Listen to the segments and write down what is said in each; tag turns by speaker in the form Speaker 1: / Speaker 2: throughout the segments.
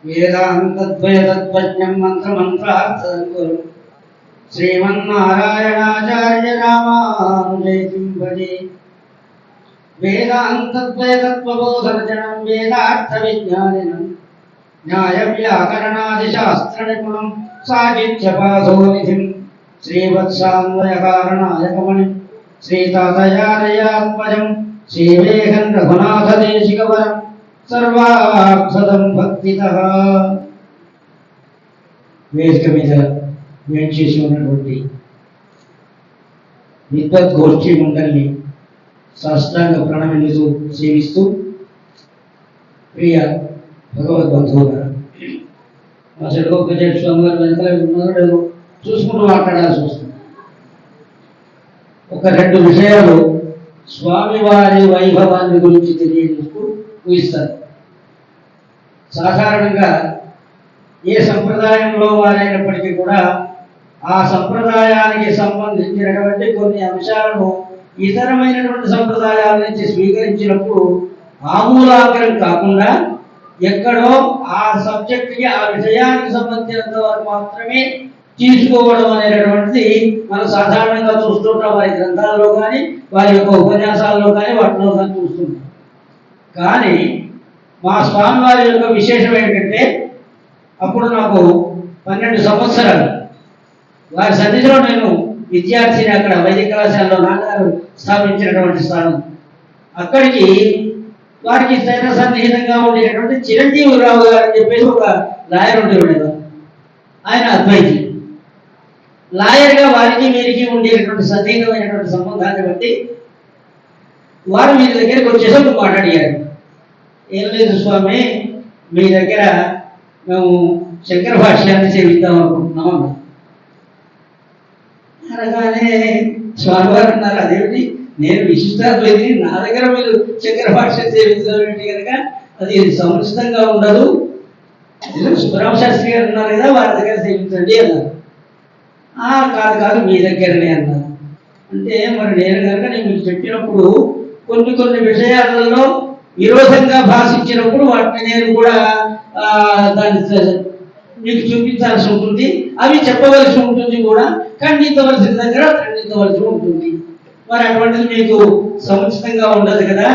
Speaker 1: వేదాంతద్వయతత్వజ్ఞం మంత్రమంత్రార్థం శ్రీమన్నారాయణాచార్య రామానుజైతిం భజే. వేదాంతద్వయతత్వబోధనజనం వేదార్థ విజ్ఞానినం న్యాయ వ్యాకరణాది శాస్త్ర నిపుణం సాహిత్యపాధోనిధిం శ్రీవత్సాన్వయకారణాయకమణిం శ్రీతాతయాదయాత్మజం శ్రీవేగం రఘునాథదేశికవరం సర్వార్థదం భక్తితః. వేదిక మీద వేంచేసి ఉన్నటువంటి విద్వత్ గోష్ఠి మండలిని సాష్టాంగ ప్రణమిల్లుతూ సేవిస్తూ, ప్రియ భగవద్బంధువుల మా చెడుగొప్పజేట స్వామి గారు వెనకాల ఉన్నారో చూసుకుంటూ మాట్లాడాల్సి వస్తుంది. ఒక రెండు విషయాలు స్వామివారి వైభవాన్ని గురించి తెలియజేస్తూ ఊహిస్తారు. సాధారణంగా ఏ సంప్రదాయంలో వారైనప్పటికీ కూడా ఆ సంప్రదాయానికి సంబంధించినటువంటి కొన్ని అంశాలను ఇతరమైనటువంటి సంప్రదాయాల నుంచి స్వీకరించినప్పుడు ఆమూలాగ్రం కాకుండా ఎక్కడో ఆ సబ్జెక్ట్కి ఆ విషయానికి సంబంధించినంత వరకు మాత్రమే తీసుకోవడం అనేటటువంటిది మనం సాధారణంగా చూస్తుంటాం. వారి గ్రంథాల్లో కానీ వారి యొక్క ఉపన్యాసాల్లో కానీ వాటిలో కానీ చూస్తుంటాం. కానీ మా స్వామివారి యొక్క విశేషం ఏంటంటే, అప్పుడు నాకు 12 సంవత్సరాలు. వారి సన్నిధిలో నేను విద్యార్థిని, అక్కడ వైద్య కళాశాలలో నాన్నగారు స్థాపించినటువంటి స్థానం. అక్కడికి వారికి సన్నిహితంగా ఉండేటటువంటి చిరంజీవిరావు గారు అని చెప్పేసి ఒక లాయర్ ఉండేవాడు. ఆయన అద్వైతి లాయర్గా వారికి వీరికి ఉండేటటువంటి సన్నిహితమైనటువంటి సంబంధాన్ని బట్టి వారు మీ దగ్గరికి వచ్చేసి మాట్లాడారు. ఏం లేదు స్వామి, మీ దగ్గర మేము శంకర భాష్యాన్ని సేవిద్దాం అనుకుంటున్నాం అనగానే స్వామివారు అన్నారు, అదేమిటి నేను విశిష్టాద్వైతిని, నా దగ్గర మీరు శంకర భాష్యం సేవించడం ఏంటి కనుక అది సముచితంగా ఉండదు. సుబ్రహ్మ శాస్త్రి గారు ఉన్నారు కదా, వారి దగ్గర సేవించండి అన్నారు. కాదు మీ దగ్గరనే అన్నారు. అంటే మరి నేను కనుక నేను మీకు చెప్పినప్పుడు కొన్ని విషయాలలో విరోధంగా భాషించినప్పుడు వాటిని నేను కూడా దాన్ని మీకు చూపించాల్సి ఉంటుంది, అవి చెప్పవలసి ఉంటుంది, కూడా ఖండించవలసిన దగ్గర ఖండించవలసి ఉంటుంది. మరి అటువంటిది మీకు సముచితంగా ఉండదు కదా,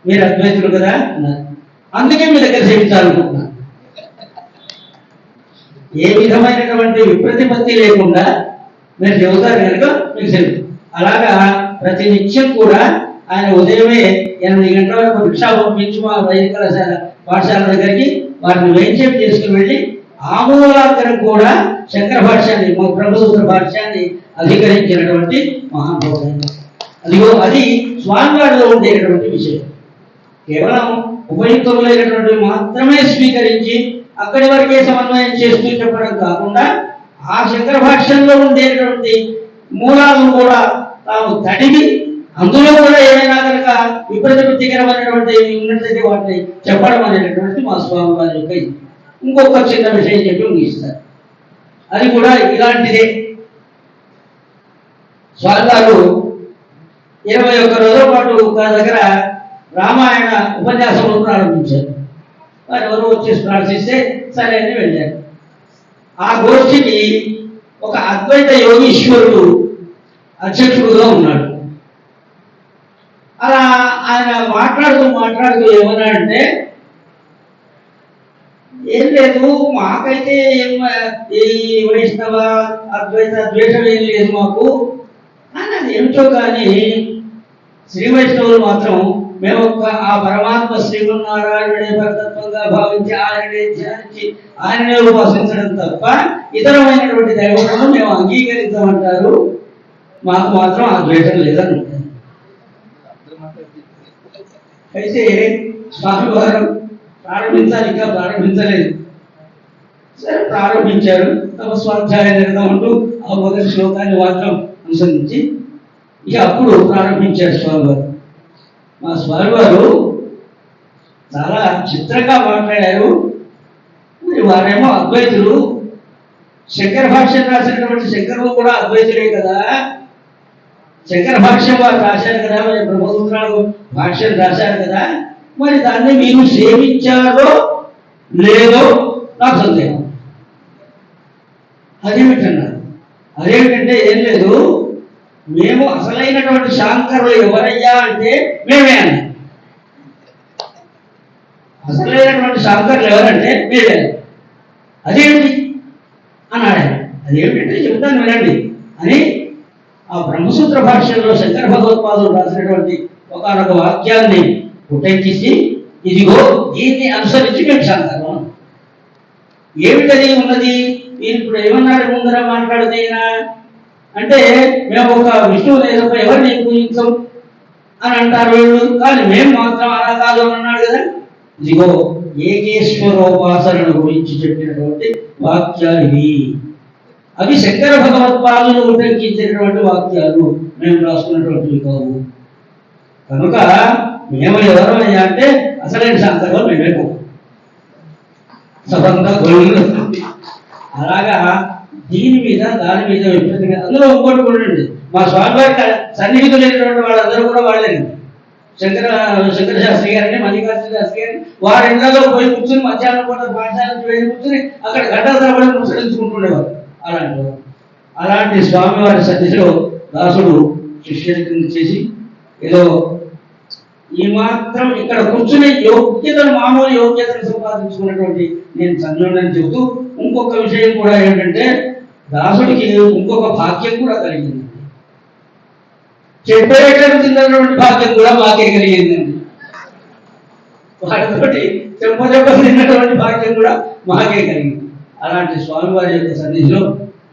Speaker 1: మీరు అద్వైతులు కదా అన్నారు. అందుకే మీ దగ్గర చేయించాలనుకుంటున్నాను. ఏ విధమైనటువంటి విప్రతిపత్తి లేకుండా మీరు చెబుతారు కనుక మీకు తెలుసు. అలాగా ప్రతి నిత్యం కూడా ఆయన ఉదయమే 8 గంటల వరకు భిక్షా పంపించి మా వైదిక పాఠశాల దగ్గరికి వారిని వేయించేపు చేసుకుని వెళ్ళి ఆమూలాగ్రం కూడా శంకర భాష్యాన్ని, మా ప్రభుత్వ భాష్యాన్ని అధికరించినటువంటి మహానుభావుడు. అది స్వామివారిలో ఉండేటటువంటి విషయం. కేవలం ఉపయుక్తములైనటువంటి మాత్రమే స్వీకరించి అక్కడి వరకే సమన్వయం చేస్తూ చెప్పడం కాకుండా ఆ శంకర భాష్యంలో ఉండేటటువంటి మూలాలను కూడా తాము తడిగి అందులో కూడా ఏమైనా కనుక విపరీతకరమైనటువంటి ఉన్నట్లయితే వాటిని చెప్పడం అనేటటువంటి మా స్వామి వారి యొక్క ఇంకొక చిన్న విషయం చెప్పి ముగిస్తారు. అది కూడా ఇలాంటిదే. స్వామివారు 21 రోజుల పాటు ఒక దగ్గర రామాయణ ఉపన్యాసంలో ప్రారంభించారు. వారు ఎవరు వచ్చేసి ప్రార్థిస్తే సరే అని వెళ్ళారు. ఆ గోష్ఠికి ఒక అద్వైత యోగీశ్వరుడు అధ్యక్షుడుగా ఉన్నాడు. అలా ఆయన మాట్లాడుతూ ఏమన్నాడంటే, ఏం లేదు మాకైతే ఈ వైష్ణవ అద్వైత ద్వేషం ఏం లేదు మాకు, కానీ అది ఏమిటో కానీ శ్రీ వైష్ణవులు మాత్రం మేము ఆ పరమాత్మ శ్రీమన్నారాయణుడే పరతత్వంగా భావించి ఆయననే ధ్యానించి ఆయననే ఉపాసించడం తప్ప ఇతరమైనటువంటి దైవాలను మేము అంగీకరించమంటారు, మాకు మాత్రం ఆ ద్వేషం లేదని. అయితే స్వామివారు ఇంకా ప్రారంభించలేదు. సరే ప్రారంభించారు. తమ స్వాధ్యాయ నిర్ణయం అంటూ ఆ మొదటి శ్లోకాన్ని మాత్రం అనుసరించి ఇక అప్పుడు ప్రారంభించారు స్వామివారు. మా స్వామివారు చాలా చిత్రంగా మాట్లాడారు. మరి వారేమో అద్వైతులు, శంకర భాష్యం రాసినటువంటి శంకరులు కూడా అద్వైతులే కదా, శంకర భాష్యం వారు రాశారు కదా, మరి బ్రహ్మసూత్రాలు భాష్యం రాశారు కదా, మరి దాన్ని మీరు సేవించారో లేదో నాకు సందేహం. అదేమిటన్నారు? అదేమిటంటే ఏం లేదు, మేము అసలైనటువంటి శాంకరులు ఎవరయ్యా అంటే మేమే అన్నాం. అసలైనటువంటి శాంకరులు ఎవరంటే మేమే. అదేమిటి అన్నాడు. అదేమిటంటే చెబుతాను వినండి అని ఆ బ్రహ్మసూత్ర భాష్యంలో శంకర భగవత్పాదులు రాసినటువంటి ఒకనొక వాక్యాన్ని ఉటంకించి, ఇదిగో దీన్ని అనుసరించి మేము శాంకరం. ఏమిటది ఉన్నది? మీరు ఇప్పుడు ఏమన్నాడు ముందర మాట్లాడుతేనా అంటే, మేము ఒక విష్ణువు లేదా ఎవరిని పూజించం అని అంటారు వీళ్ళు, కానీ మేము మాత్రం అలా కాదు అని అన్నాడు కదా. ఇదిగో ఏకేశ్వరోపాసనను గురించి చెప్పినటువంటి వాక్యాలు ఇవి. అవి శంకర భగవత్పాదులు ఉటంకించినటువంటి వాక్యాలు, మేము రాసుకున్నటువంటివి కావు. కనుక మేము ఎవరమయ్యా అంటే అసలైన శాంకరం మేమే సభంగా గొల్లు. అలాగా దీని మీద దాని మీద విపరీతంగా. అందులో ఇంకోటి కూడా అండి, మా స్వామివారి సన్నిహితులైనటువంటి వాళ్ళందరూ కూడా వాళ్ళేనండి. శంకర శాస్త్రి గారిని, మల్లికార్జున శాస్త్రి గారిని వారి ఇళ్లలో పోయి కూర్చుని మధ్యాహ్నం పూట పాఠశాలకు వెళ్ళి కూర్చుని అక్కడ గంటల తరబడి ముసలించుకుంటుండేవారు. అలాంటి స్వామివారి సన్నిధిలో దాసుడు శిష్యుని చేసి ఏదో ఈ మాత్రం ఇక్కడ కూర్చునే యోగ్యతను, మామూలు యోగ్యతను సంపాదించుకున్నటువంటి నేను సంజోడని చెబుతూ, ఇంకొక విషయం కూడా ఏంటంటే దాసుడికి ఇంకొక భాగ్యం కూడా కలిగింది. చెప్పేటటువంటి భాగ్యం కూడా మాకే కలిగిందండి. వాటితోటి చెప్ప తిన్నటువంటి భాగ్యం కూడా మాకే కలిగింది. అలాంటి స్వామివారి యొక్క సన్నిధిలో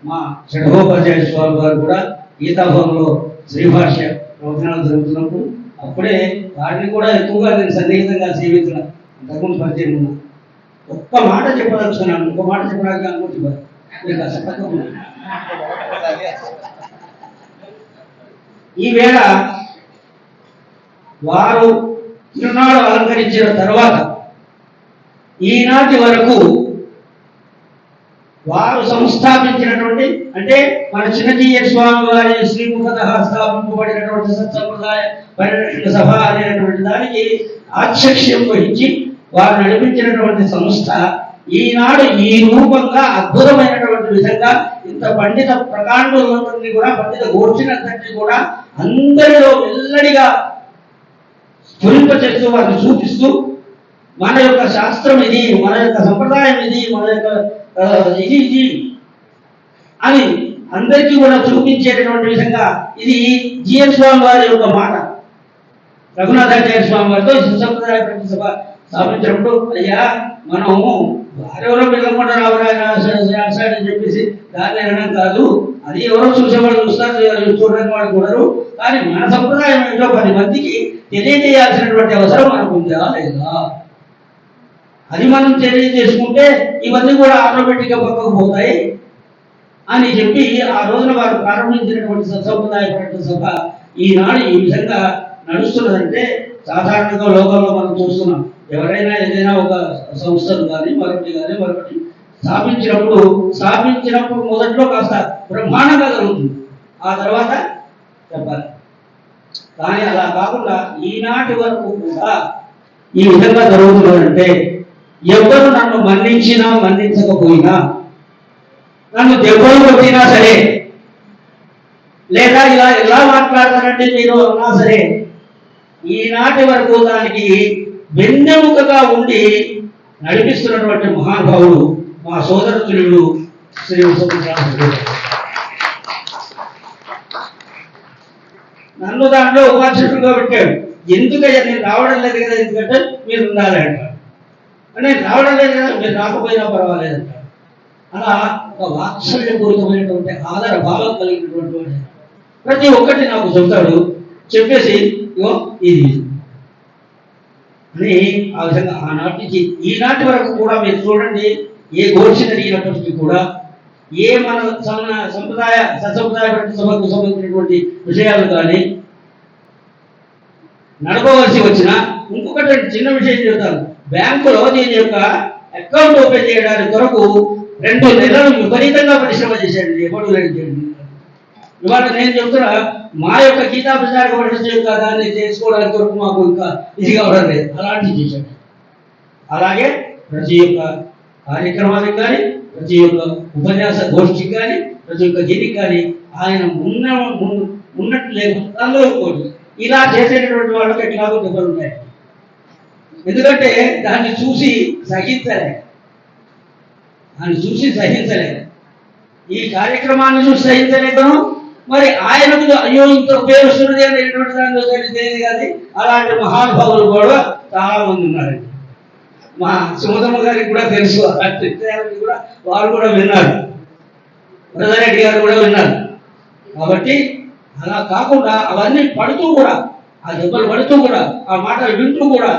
Speaker 1: మా షడగోపాధ్యాయ స్వామి వారు కూడా గీతాభవన్లో శ్రీభాష్య ప్రవచనాలు జరుగుతున్నప్పుడు అప్పుడే వాటిని కూడా ఎక్కువగా నేను సన్నిహితంగా సేవించిన అంతకుముందు పరిచయం ఉన్నా. ఒక్క మాట చెప్పదలుచుకున్నాను, ఇంకో మాట చెప్పడానికి అనుకుంటున్నారు. ఈవేళ వారు తిరునాడు అలంకరించిన తర్వాత ఈనాటి వరకు వారు సంస్థాపించినటువంటి, అంటే మన చిన్నజీయ స్వామి వారి శ్రీముఖత స్థాపింపబడినటువంటి సత్సంప్రదాయ పరిరక్షణ సభ అనేటువంటి దానికి ఆధ్యక్ష్యం వహించి వారు నడిపించినటువంటి సంస్థ ఈనాడు ఈ రూపంగా అద్భుతమైనటువంటి విధంగా ఇంత పండిత ప్రకాండులందరినీ కూడా, పండిత గోర్చినంతటినీ కూడా అందరిలో వెల్లడిగా స్ఫురింప చేస్తూ వారిని చూపిస్తూ, మన యొక్క శాస్త్రం ఇది, మన యొక్క సంప్రదాయం ఇది, మన యొక్క ఇది అని అందరికీ కూడా చూపించేటటువంటి విధంగా ఇది జిఎన్ స్వామి వారి యొక్క మాట. రఘునాథాచార్య స్వామి వారితో సంప్రదాయ సభ స్థాపించినప్పుడు, అయ్యా మనము వారెవరో పిల్లకుండా రావడాని చెప్పేసి దాన్ని అనడం కాదు, అది ఎవరో చూసేవాళ్ళు చూస్తారు, చూడడానికి వాళ్ళు కూడరు, కానీ మన సంప్రదాయం ఏంటో 10 మందికి తెలియజేయాల్సినటువంటి అవసరం మనకు ఉందా లేదా, అది మనం తెలియజేసుకుంటే ఇవన్నీ కూడా ఆటోమేటిక్గా పక్కకు పోతాయి అని చెప్పి ఆ రోజున వారు ప్రారంభించినటువంటి సత్సంప్రదాయ పర్యటన సభ ఈనాడు ఈ విధంగా నడుస్తున్నదంటే సాధారణంగా లోకంలో మనం చూస్తున్నాం. ఎవరైనా ఏదైనా ఒక సంస్థలు కానీ మరొకటి స్థాపించినప్పుడు మొదట్లో కాస్త బ్రహ్మాండంగా జరుగుతుంది, ఆ తర్వాత చెప్పాలి. కానీ అలా కాకుండా ఈనాటి వరకు కూడా ఈ విధంగా జరుగుతున్నదంటే, ఎవరు నన్ను మన్నించినా మన్నించకపోయినా, నన్ను దెబ్బలు కొట్టినా సరే, లేదా ఇలా మాట్లాడతారంటే మీరు అన్నా సరే, ఈనాటి వరకు దానికి వెన్నెముకగా ఉండి నడిపిస్తున్నటువంటి మహానుభావుడు మా సోదరుడు శ్రీ ఉసరాజు. నన్ను దాంట్లో ఉపాధ్యక్షుడిగా పెట్టాడు. ఎందుకయ్యా నేను రావడం లేదు కదా, ఎందుకంటే మీరు ఉండాలి అంటారు. అంటే రావడం లేదు కదా, మీరు రాకపోయినా పర్వాలేదంట. అలా ఒక వాత్సల్యపూరితమైనటువంటి ఆదర భావం కలిగినటువంటి వాడు ప్రతి ఒక్కటి నాకు చెబుతాడు. చెప్పేసి ఇగో ఇది అని ఆ విధంగా ఆనాటి నుంచి ఈనాటి వరకు కూడా మీరు చూడండి, ఏ గోష్ఠి జరిగినప్పటికీ కూడా, ఏ మన సంప్రదాయ సత్సంప్రదాయ సభకు సంబంధించినటువంటి విషయాలు కానీ నడపవలసి వచ్చిన, ఇంకొకటి చిన్న విషయం చెబుతాను. బ్యాంకులో దీని యొక్క అకౌంట్ ఓపెన్ చేయడానికి కొరకు 2 నెలలు విపరీతంగా పరిశ్రమ చేశాడు. ఎప్పుడు ఇవాళ నేను చెప్తున్నా మా యొక్క గీతా ప్రచారక పరిషత్ యొక్క దాన్ని చేసుకోవడానికి వరకు మాకు ఇంకా ఇది కావడం లేదు, అలాంటివి చేశాడు. అలాగే ప్రతి ఒక్క కార్యక్రమానికి కానీ, ప్రతి ఒక్క ఉపన్యాస గోష్ఠికి కానీ, ప్రతి ఒక్క దీనికి కానీ ఆయన ఉన్నట్టు లేకుండా అందులో కోటి ఇలా చేసేటటువంటి వాళ్ళకి ఎట్లాగో దెబ్బలు ఉన్నాయి. ఎందుకంటే దాన్ని చూసి సహించలేదు, ఈ కార్యక్రమాన్ని చూసి సహించలేకను, మరి ఆయనకు అయ్యో ఇంత ఉపయోగిస్తున్నది అనేటువంటి దానిలో తెలిసేది కానీ అలాంటి మహానుభావులు కూడా చాలా మంది ఉన్నారండి. మా సుమతమ్మ గారికి కూడా తెలుసు, కూడా వారు కూడా విన్నారు, వరదారెడ్డి గారు కూడా విన్నారు. కాబట్టి అలా కాకుండా అవన్నీ పడుతూ కూడా, ఆ దెబ్బలు పడుతూ కూడా, ఆ మాటలు వింటూ కూడా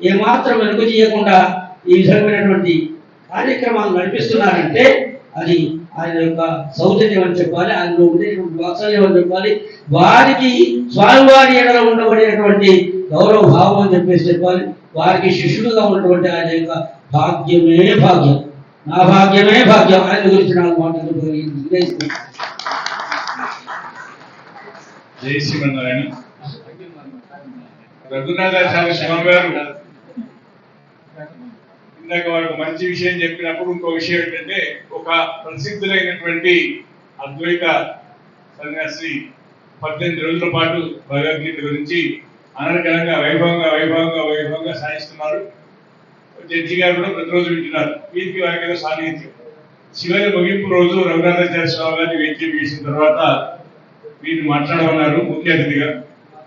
Speaker 1: ఏమాత్రం వెనుక చేయకుండా ఈ విధమైనటువంటి కార్యక్రమాలు నడిపిస్తున్నారంటే అది ఆయన యొక్క సౌజన్యం అని చెప్పాలి, ఆయనలో ఉండేటువంటి వాత్సల్యం అని చెప్పాలి, వారికి స్వామివారి ఎడల ఉండబడేటువంటి గౌరవ భావం అని చెప్పేసి చెప్పాలి. వారికి శిష్యుడుగా ఉన్నటువంటి ఆయన యొక్క భాగ్యమే భాగ్యం, నా భాగ్యమే భాగ్యం. ఆయన గురించి నాకు మాట్లాడుతూ
Speaker 2: జై శ్రీమన్నారాయణ. రఘునాథాచార్య స్వామి గారు ఇందాక వారికి మంచి విషయం చెప్పినప్పుడు ఇంకో విషయం ఏంటంటే, ఒక ప్రసిద్ధులైనటువంటి అద్వైత సన్యాసి 18 రోజుల పాటు భగవద్గీత గురించి అనర్గళంగా వైభవంగా సాగిస్తున్నారు. జడ్జి గారు కూడా ప్రతిరోజు వింటున్నారు. వీరికి వారికి సాన్నిహిత్యం. చివరి ముగింపు రోజు రఘునాథాచార్య స్వామి గారిని వేచి వేసిన తర్వాత మీరు మాట్లాడమన్నారు ముఖ్య అతిథిగా.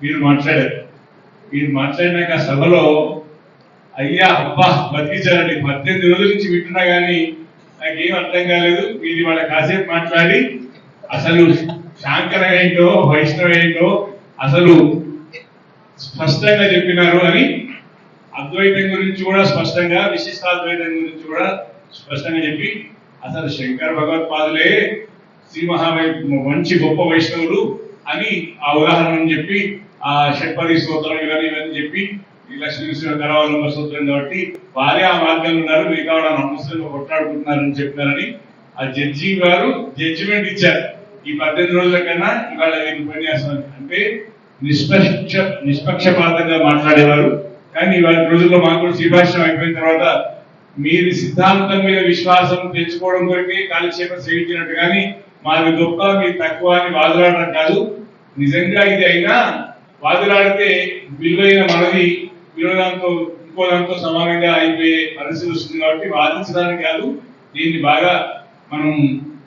Speaker 2: మీరు మాట్లాడారు. మీరు మాట్లాడినాక సభలో అయ్యా అబ్బా బతికించారండి, 18 రోజుల నుంచి వింటున్నా కానీ నాకేం అర్థం కాలేదు. మీరు వాళ్ళ కాసేపు మాట్లాడి అసలు శాంకరం ఏంటో వైష్ణవ ఏంటో అసలు స్పష్టంగా చెప్పినారు అని, అద్వైతం గురించి కూడా స్పష్టంగా, విశిష్టాద్వైతం గురించి కూడా స్పష్టంగా చెప్పి, అసలు శంకర భగవత్పాదులే శ్రీ మంచి గొప్ప వైష్ణవులు అని ఆ ఉదాహరణను చెప్పి, ఆ షట్పది స్తోత్రం ఇవన్నీ చెప్పి, ఈ లక్ష్మీ కరవాలంబ సూత్రం కాబట్టి వారే ఆ మార్గంలో ఉన్నారు, మిగతా నమస్కారంగా కొట్లాడుకుంటున్నారని చెప్పినారని ఆ జడ్జి గారు జడ్జిమెంట్ ఇచ్చారు. ఈ 18 రోజుల కన్నా ఇవాళ ఉపన్యాసం అంటే నిష్పక్షపాతంగా మాట్లాడేవారు. కానీ ఇవాళ రోజుల్లో మాకు కూడా శ్రీభాష్యం అయిపోయిన తర్వాత మీరు సిద్ధాంతం మీద విశ్వాసం తెచ్చుకోవడం కొరకే కాలక్షేపం సేవించినట్టు కానీ మాది గొప్ప మీరు తక్కువ అని వాదులాడడం కాదు. నిజంగా ఇది అయినా వాదులాడితే విలువైన మనది వినోదాంతో ఇంకో దాంతో సమానంగా అయిపోయే పరిస్థితి వస్తుంది. కాబట్టి వాదించడానికి కాదు, దీన్ని బాగా మనం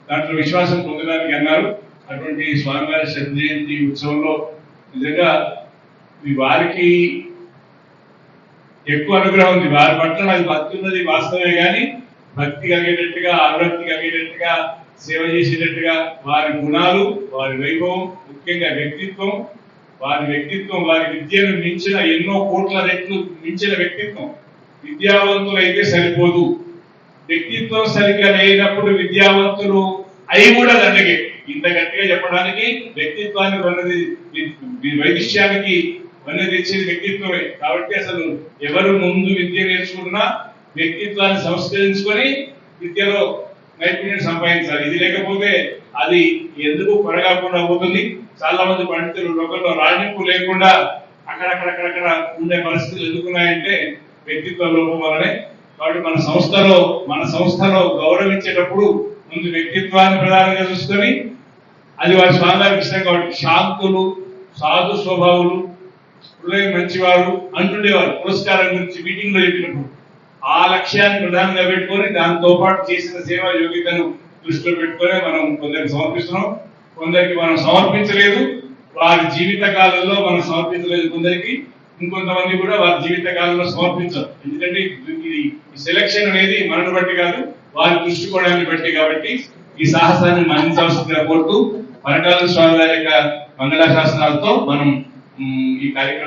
Speaker 2: దాంట్లో విశ్వాసం పొందడానికి అన్నారు. అటువంటి స్వామివారి శత జయంతి ఉత్సవంలో నిజంగా వారికి ఎక్కువ అనుగ్రహం ఉంది. వారి పట్ల అది భక్తి ఉన్నది వాస్తవమే, కానీ భక్తి కలిగేటట్టుగా, అనురక్తి కలిగేటట్టుగా, సేవ చేసేటట్టుగా వారి గుణాలు, వారి వైభవం, ముఖ్యంగా వ్యక్తిత్వం, వారి విద్యను మించిన ఎన్నో కోట్ల రెట్లు మించిన వ్యక్తిత్వం. విద్యావంతులైతే సరిపోదు, వ్యక్తిత్వం సరిగ్గా లేనప్పుడు విద్యావంతులు అయి కూడా దండగే. ఇంత గట్టిగా చెప్పడానికి వ్యక్తిత్వాన్ని వైదిష్యానికి వన్నె తెచ్చేది వ్యక్తిత్వమే. కాబట్టి అసలు ఎవరు ముందు విద్య నేర్చుకున్నా వ్యక్తిత్వాన్ని సంస్కరించుకొని విద్యలో నైపుణ్యం సంపాదించాలి. ఇది లేకపోతే అది ఎందుకు కొనగాకుండా పోతుంది. చాలా మంది పండితులు లోకంలో రాజనింపు లేకుండా అక్కడక్కడ ఉండే పరిస్థితులు ఎందుకున్నాయంటే వ్యక్తిత్వ లోపం వల్లనే. కాబట్టి మన సంస్థలో గౌరవించేటప్పుడు ముందు వ్యక్తిత్వాన్ని ప్రధానంగా చూసుకొని, అది వారి స్వామివారికి ఇష్టం కాబట్టి శాంతులు, సాధు స్వభావులు, హృదయం మంచివారు అంటుండేవారు. పురస్కారం గురించి మీటింగ్ లో చెప్పినప్పుడు ఆ లక్ష్యాన్ని ప్రధానంగా పెట్టుకొని దాంతో పాటు చేసిన సేవా యోగ్యతను దృష్టిలో పెట్టుకొని మనం కొందరికి సమర్పిస్తున్నాం, కొందరికి మనం సమర్పించలేదు. వారి జీవిత కాలంలో మనం సమర్పించలేదు కొందరికి, ఇంకొంతమంది కూడా వారి జీవిత కాలంలో సమర్పించారు. ఎందుకంటే ఈ సెలక్షన్ అనేది మనను బట్టి కాదు, వారి దృష్టికోణాన్ని బట్టి. కాబట్టి ఈ సాహసాన్ని మన్నించవలసిందిగా కోరుతూ పరకాల స్వామి వారి యొక్క మంగళాశాసనాలతో మనం ఈ కార్యక్రమం